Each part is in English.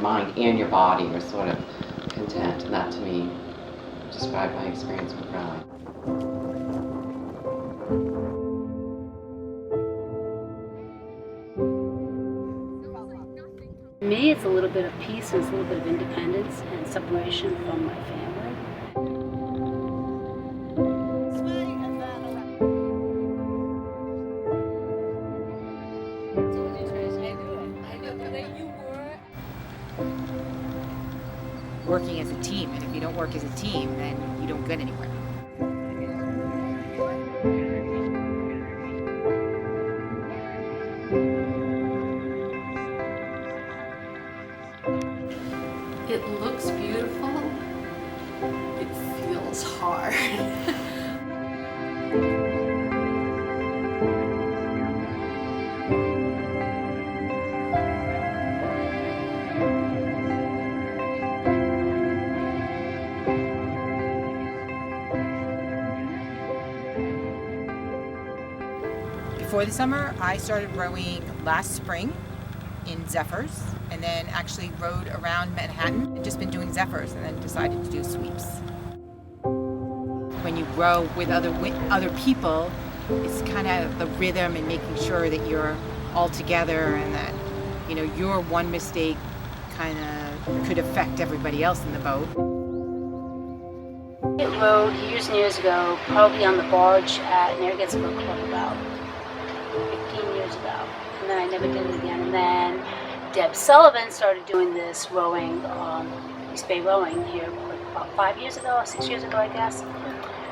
mind and your body are sort of content. And that to me described my experience with rowing. For me, it's a little bit of peace and it's a little bit of independence and separation from my family. Working as a team, and if you don't work as a team, then you don't get anywhere. It looks beautiful. It feels hard. Before the summer, I started rowing last spring in Zephyrs, and then actually rowed around Manhattan and just been doing Zephyrs, and then decided to do sweeps. When you row with other people, it's kind of the rhythm and making sure that you're all together, and that your one mistake kind of could affect everybody else in the boat. I rowed years and years ago, probably on the barge at Narragansett Boat Club about 15 years ago, and then I never did it again. And then Deb Sullivan started doing this rowing, East Bay rowing here about 5 years ago, or 6 years ago, I guess.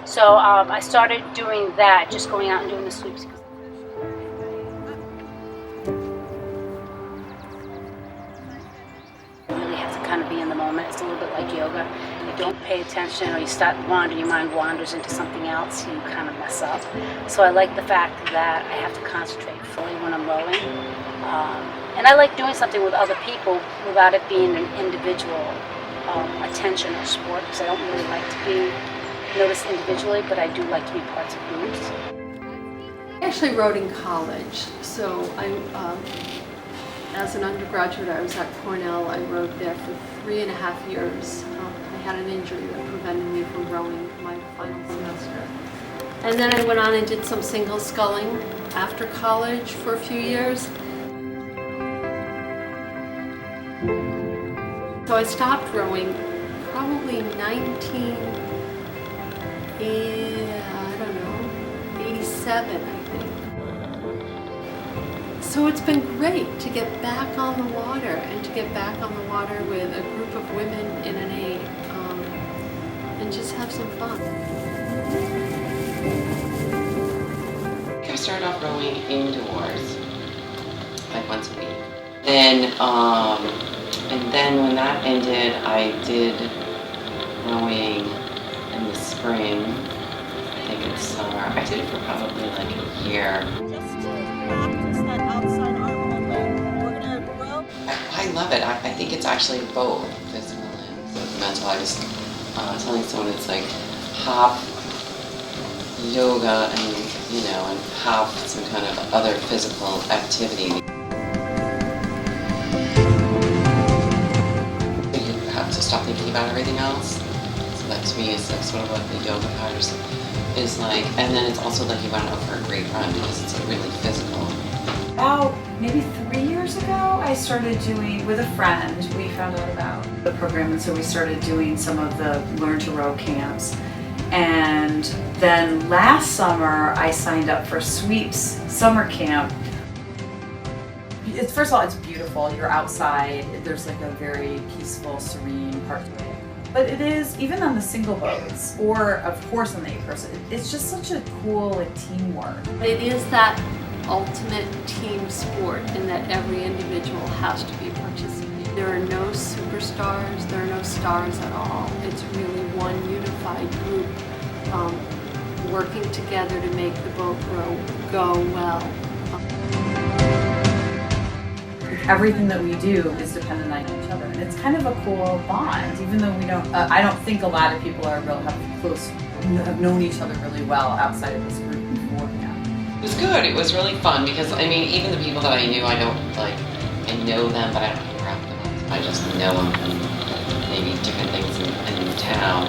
So I started doing that, just going out and doing the sweeps. You really have to kind of be in the moment. It's a little bit like yoga. You don't pay attention, or you start wandering, your mind wanders into something else, you kind of mess up. So I like the fact that I have to concentrate fully when I'm rowing. And I like doing something with other people without it being an individual attention or sport, because I don't really like to be noticed individually, but I do like to be parts of groups. I actually rowed in college, so as an undergraduate I was at Cornell. I rowed there for 3.5 years. I had an injury that prevented me from rowing my final semester. And then I went on and did some single sculling after college for a few years. So I stopped rowing probably 87, I think. So it's been great to get back on the water, and to get back on the water with a group of women in an A, and just have some fun. I started off rowing indoors, like once a week. And then when that ended, I did rowing in the spring. I think in summer. I did it for probably like a year. Just to practice that outside arm movement, we're gonna row. I love it. I think it's actually both physical and mental. I was telling someone it's like half yoga and half some kind of other physical activity. You have to stop thinking about everything else. So that to me is like sort of what the yoga pattern is like. And then it's also like you went out for a great run because it's really physical. About maybe 3 years ago, I started doing, with a friend, we found out about the program, and so we started doing some of the Learn to Row camps. And then last summer, I signed up for Sweeps summer camp. First of all, it's beautiful. You're outside. There's like a very peaceful, serene part to it. But it is, even on the single boats, or of course on the 8-person, it's just such a cool teamwork. It is that ultimate team sport in that every individual has to be participating. There are no superstars, there are no stars at all. It's really one unified group working together to make the boat go well. Everything that we do is dependent on each other, and it's kind of a cool bond. Even though we don't, I don't think a lot of people have known each other really well outside of this group beforehand. It was good. It was really fun because I mean, even the people that I knew, I know them, but I don't interact with them. I just know them from maybe different things in the town.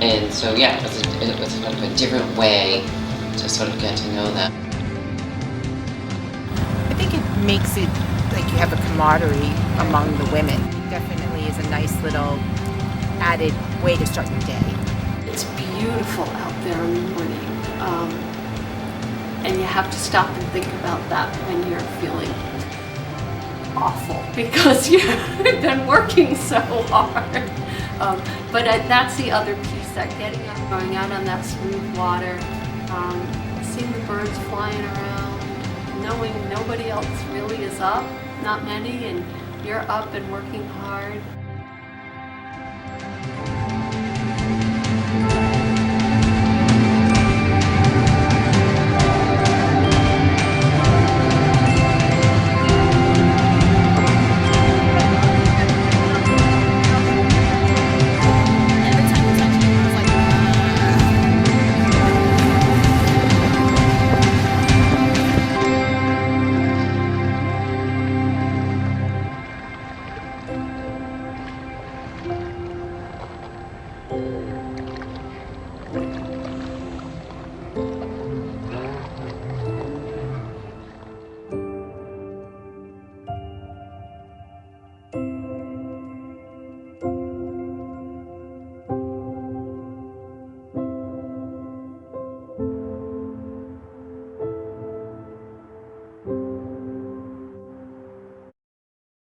And so yeah, it was sort of a different way to sort of get to know them. I think it makes it like you have a camaraderie among the women. It definitely is a nice little added way to start your day. It's beautiful out there in the morning. And you have to stop and think about that when you're feeling awful because you've been working so hard. But that's the other piece, that getting up, going out on that smooth water, seeing the birds flying around, knowing nobody else really is up, not many, and you're up and working hard.